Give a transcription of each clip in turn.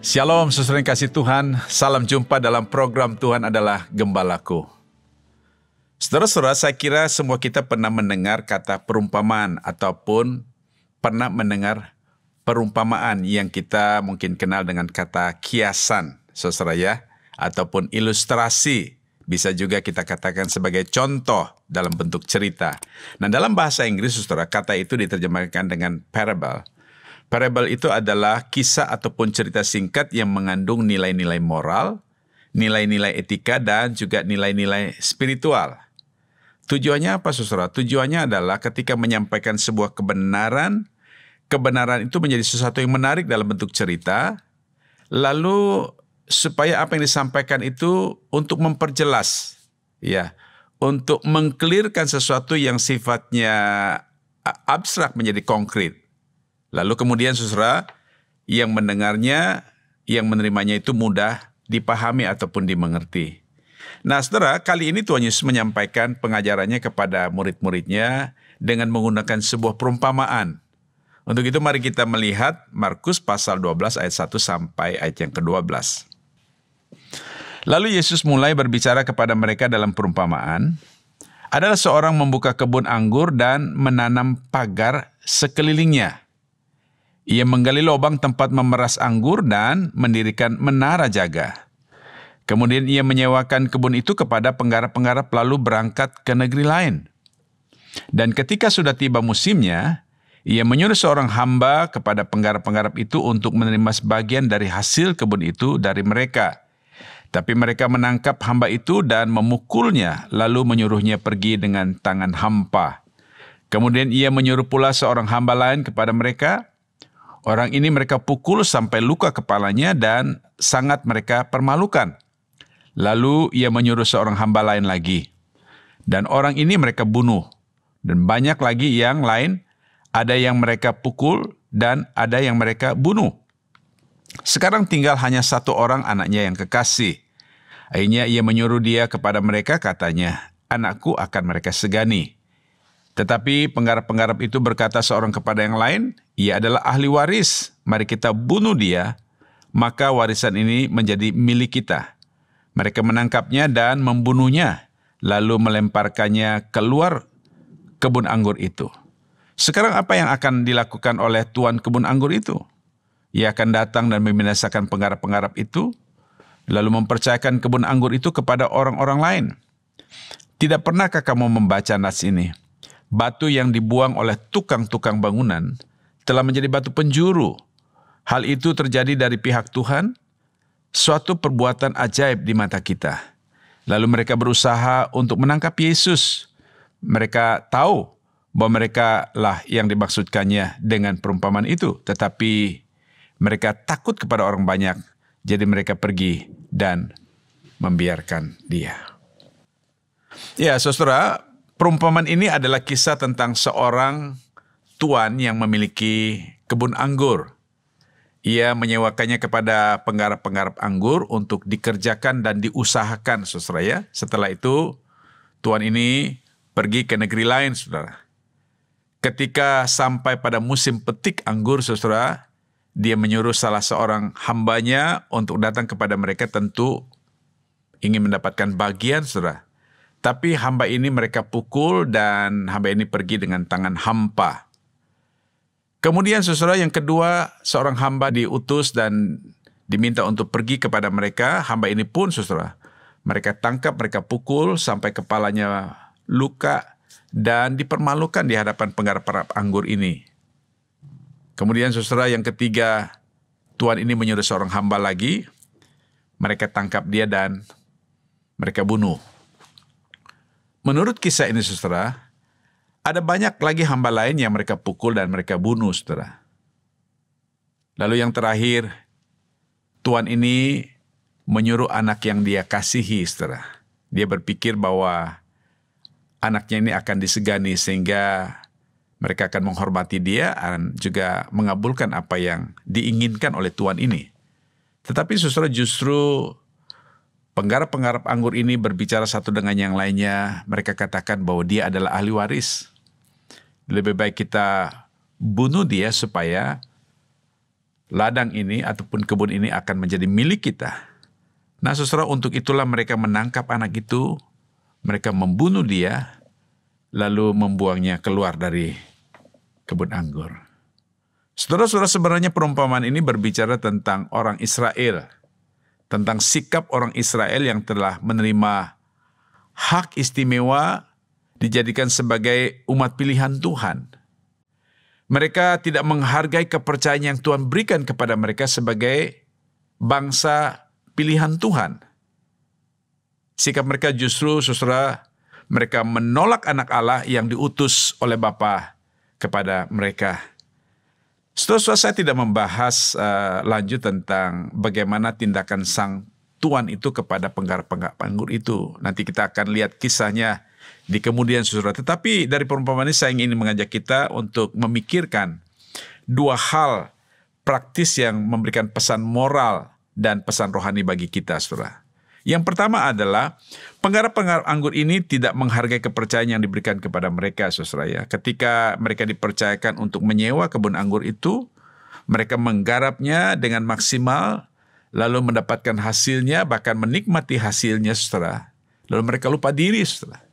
Shalom, saudara yang kasih Tuhan. Salam jumpa dalam program Tuhan adalah Gembalaku. Saudara-saudara, saya kira semua kita pernah mendengar kata perumpamaan ataupun pernah mendengar perumpamaan yang kita mungkin kenal dengan kata kiasan, saudara ya, ataupun ilustrasi. Bisa juga kita katakan sebagai contoh dalam bentuk cerita. Nah, dalam bahasa Inggris, saudara, kata itu diterjemahkan dengan parable. Parable itu adalah kisah ataupun cerita singkat yang mengandung nilai-nilai moral, nilai-nilai etika, dan juga nilai-nilai spiritual. Tujuannya apa, saudara? Tujuannya adalah ketika menyampaikan sebuah kebenaran, kebenaran itu menjadi sesuatu yang menarik dalam bentuk cerita, lalu supaya apa yang disampaikan itu untuk memperjelas, ya, untuk mengklirkan sesuatu yang sifatnya abstrak menjadi konkret. Lalu kemudian saudara yang mendengarnya, yang menerimanya itu mudah dipahami ataupun dimengerti. Nah saudara, kali ini Tuhan Yesus menyampaikan pengajarannya kepada murid-muridnya dengan menggunakan sebuah perumpamaan. Untuk itu mari kita melihat Markus pasal 12 ayat 1 sampai ayat yang ke-12. Lalu Yesus mulai berbicara kepada mereka dalam perumpamaan. Adalah seorang membuka kebun anggur dan menanam pagar sekelilingnya. Ia menggali lubang tempat memeras anggur dan mendirikan menara jaga. Kemudian ia menyewakan kebun itu kepada penggarap-penggarap lalu berangkat ke negeri lain. Dan ketika sudah tiba musimnya, ia menyuruh seorang hamba kepada penggarap-penggarap itu untuk menerima sebagian dari hasil kebun itu dari mereka. Tapi mereka menangkap hamba itu dan memukulnya, lalu menyuruhnya pergi dengan tangan hampa. Kemudian ia menyuruh pula seorang hamba lain kepada mereka. Orang ini mereka pukul sampai luka kepalanya dan sangat mereka permalukan. Lalu ia menyuruh seorang hamba lain lagi. Dan orang ini mereka bunuh. Dan banyak lagi yang lain, ada yang mereka pukul dan ada yang mereka bunuh. Sekarang tinggal hanya satu orang anaknya yang kekasih. Akhirnya ia menyuruh dia kepada mereka, katanya, anakku akan mereka segani. Tetapi penggarap-penggarap itu berkata seorang kepada yang lain, ia adalah ahli waris, mari kita bunuh dia, maka warisan ini menjadi milik kita. Mereka menangkapnya dan membunuhnya, lalu melemparkannya keluar kebun anggur itu. Sekarang apa yang akan dilakukan oleh tuan kebun anggur itu? Ia akan datang dan membinasakan penggarap-penggarap itu, lalu mempercayakan kebun anggur itu kepada orang-orang lain. Tidak pernahkah kamu membaca nas ini? Batu yang dibuang oleh tukang-tukang bangunan telah menjadi batu penjuru. Hal itu terjadi dari pihak Tuhan, suatu perbuatan ajaib di mata kita. Lalu mereka berusaha untuk menangkap Yesus. Mereka tahu bahwa mereka lah yang dimaksudkannya dengan perumpamaan itu. Tetapi mereka takut kepada orang banyak, jadi mereka pergi dan membiarkan dia. Ya, saudara, perumpamaan ini adalah kisah tentang seorang tuan yang memiliki kebun anggur. Ia menyewakannya kepada penggarap-penggarap anggur untuk dikerjakan dan diusahakan, saudara ya. Setelah itu, tuan ini pergi ke negeri lain, saudara. Ketika sampai pada musim petik anggur, saudara, dia menyuruh salah seorang hambanya untuk datang kepada mereka, tentu ingin mendapatkan bagian, saudara. Tapi hamba ini mereka pukul dan hamba ini pergi dengan tangan hampa. Kemudian saudara yang kedua, seorang hamba diutus dan diminta untuk pergi kepada mereka. Hamba ini pun saudara, mereka tangkap, mereka pukul sampai kepalanya luka dan dipermalukan di hadapan penggarap anggur ini. Kemudian saudara yang ketiga, tuan ini menyuruh seorang hamba lagi. Mereka tangkap dia dan mereka bunuh. Menurut kisah ini, saudara, ada banyak lagi hamba lain yang mereka pukul dan mereka bunuh, saudara. Lalu yang terakhir, tuan ini menyuruh anak yang dia kasihi, saudara. Dia berpikir bahwa anaknya ini akan disegani sehingga mereka akan menghormati dia dan juga mengabulkan apa yang diinginkan oleh tuan ini. Tetapi saudara, justru penggarap-penggarap anggur ini berbicara satu dengan yang lainnya. Mereka katakan bahwa dia adalah ahli waris. Lebih baik kita bunuh dia supaya ladang ini ataupun kebun ini akan menjadi milik kita. Nah saudara, untuk itulah mereka menangkap anak itu, mereka membunuh dia, lalu membuangnya keluar dari kebun anggur. Saudara-saudara, sebenarnya perumpamaan ini berbicara tentang orang Israel, tentang sikap orang Israel yang telah menerima hak istimewa dijadikan sebagai umat pilihan Tuhan. Mereka tidak menghargai kepercayaan yang Tuhan berikan kepada mereka sebagai bangsa pilihan Tuhan. Sikap mereka justru, saudara, mereka menolak anak Allah yang diutus oleh Bapa kepada mereka. Saudara, saya tidak membahas lanjut tentang bagaimana tindakan sang tuan itu kepada penggarap-penggarap anggur itu. Nanti kita akan lihat kisahnya di kemudian, saudara. Tetapi dari perumpamaan ini saya ingin mengajak kita untuk memikirkan dua hal praktis yang memberikan pesan moral dan pesan rohani bagi kita, saudara. Yang pertama adalah penggarap-penggarap anggur ini tidak menghargai kepercayaan yang diberikan kepada mereka, saudara ya. Ketika mereka dipercayakan untuk menyewa kebun anggur itu, mereka menggarapnya dengan maksimal, lalu mendapatkan hasilnya, bahkan menikmati hasilnya, saudara. Lalu mereka lupa diri, saudara.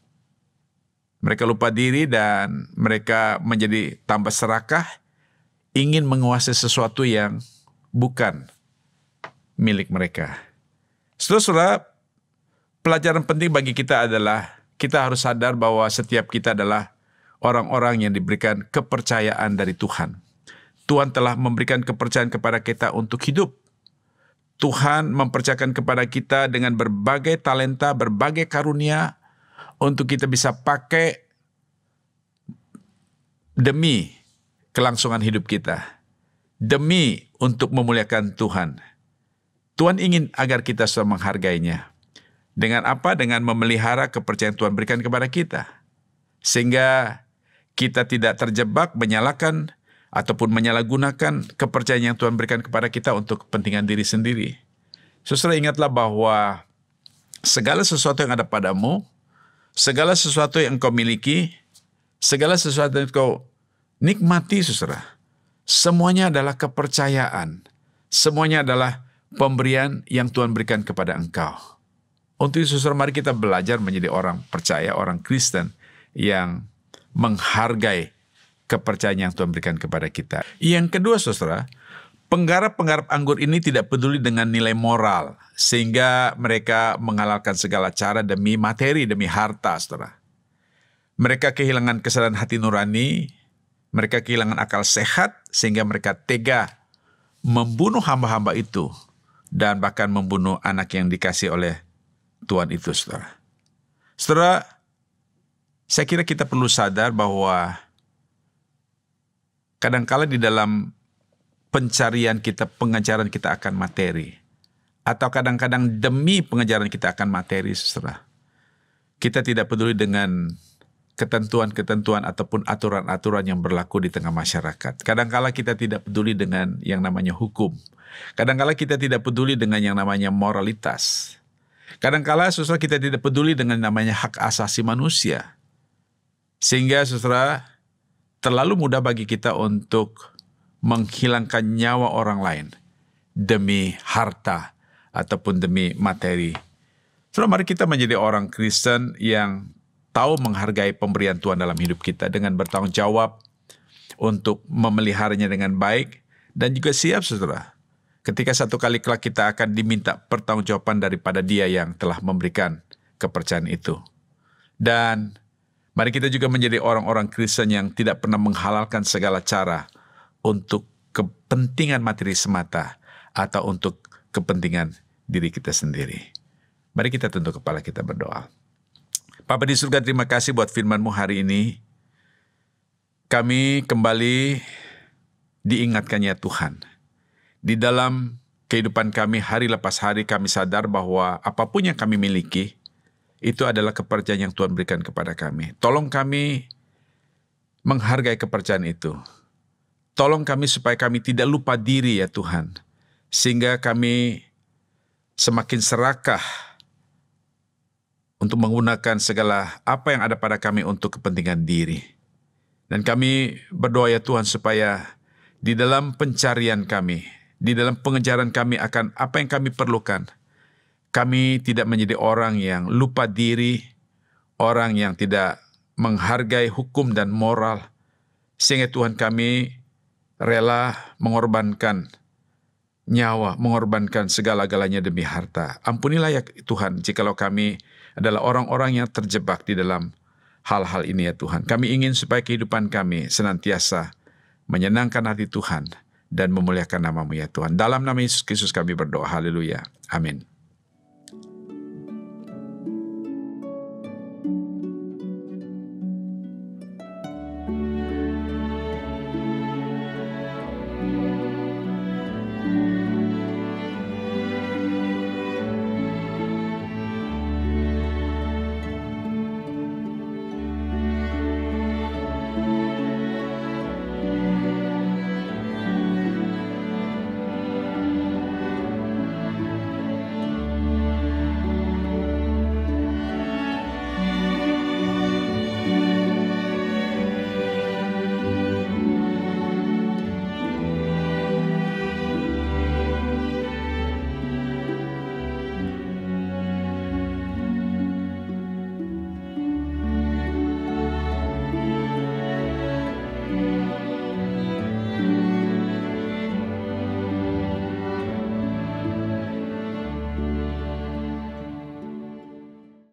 Mereka lupa diri dan mereka menjadi tambah serakah, ingin menguasai sesuatu yang bukan milik mereka. Saudara-saudara, pelajaran penting bagi kita adalah kita harus sadar bahwa setiap kita adalah orang-orang yang diberikan kepercayaan dari Tuhan. Tuhan telah memberikan kepercayaan kepada kita untuk hidup. Tuhan mempercayakan kepada kita dengan berbagai talenta, berbagai karunia untuk kita bisa pakai demi kelangsungan hidup kita, demi untuk memuliakan Tuhan. Tuhan ingin agar kita semua menghargainya. Dengan apa? Dengan memelihara kepercayaan Tuhan berikan kepada kita. Sehingga kita tidak terjebak menyalahkan ataupun menyalahgunakan kepercayaan yang Tuhan berikan kepada kita untuk kepentingan diri sendiri. Saudara, ingatlah bahwa segala sesuatu yang ada padamu, segala sesuatu yang kau miliki, segala sesuatu yang kau nikmati, saudara, semuanya adalah kepercayaan. Semuanya adalah pemberian yang Tuhan berikan kepada engkau. Untuk itu, saudara, mari kita belajar menjadi orang percaya, orang Kristen yang menghargai kepercayaan yang Tuhan berikan kepada kita. Yang kedua, saudara, penggarap-penggarap anggur ini tidak peduli dengan nilai moral, sehingga mereka menghalalkan segala cara demi materi, demi harta, saudara. Mereka kehilangan kesadaran hati nurani, mereka kehilangan akal sehat, sehingga mereka tega membunuh hamba-hamba itu, dan bahkan membunuh anak yang dikasih oleh Tuhan itu, saudara. Saudara, saya kira kita perlu sadar bahwa kadangkala di dalam pencarian kita, pengejaran kita akan materi, atau kadang-kadang demi pengejaran kita akan materi, saudara, kita tidak peduli dengan ketentuan-ketentuan ataupun aturan-aturan yang berlaku di tengah masyarakat. Kadangkala kita tidak peduli dengan yang namanya hukum. Kadangkala kita tidak peduli dengan yang namanya moralitas. Kadangkala, saudara, kita tidak peduli dengan namanya hak asasi manusia. Sehingga, saudara, terlalu mudah bagi kita untuk menghilangkan nyawa orang lain demi harta ataupun demi materi. Saudara, mari kita menjadi orang Kristen yang tahu menghargai pemberian Tuhan dalam hidup kita dengan bertanggung jawab untuk memeliharanya dengan baik, dan juga siap, saudara, ketika satu kali kelak kita akan diminta pertanggungjawaban daripada Dia yang telah memberikan kepercayaan itu. Dan mari kita juga menjadi orang-orang Kristen yang tidak pernah menghalalkan segala cara untuk kepentingan materi semata atau untuk kepentingan diri kita sendiri. Mari kita tunduk kepala kita berdoa. Bapa di surga, terima kasih buat firman-Mu hari ini. Kami kembali diingatkannya Tuhan. Di dalam kehidupan kami hari lepas hari, kami sadar bahwa apapun yang kami miliki, itu adalah kepercayaan yang Tuhan berikan kepada kami. Tolong kami menghargai kepercayaan itu. Tolong kami supaya kami tidak lupa diri ya Tuhan. Sehingga kami semakin serakah untuk menggunakan segala apa yang ada pada kami untuk kepentingan diri. Dan kami berdoa ya Tuhan supaya di dalam pencarian kami, di dalam pengejaran kami akan apa yang kami perlukan. Kami tidak menjadi orang yang lupa diri, orang yang tidak menghargai hukum dan moral, sehingga Tuhan kami rela mengorbankan nyawa, mengorbankan segala-galanya demi harta. Ampunilah ya Tuhan, jikalau kami adalah orang-orang yang terjebak di dalam hal-hal ini ya Tuhan. Kami ingin supaya kehidupan kami senantiasa menyenangkan hati Tuhan dan memuliakan nama-Mu ya Tuhan. Dalam nama Yesus Kristus kami berdoa. Haleluya. Amin.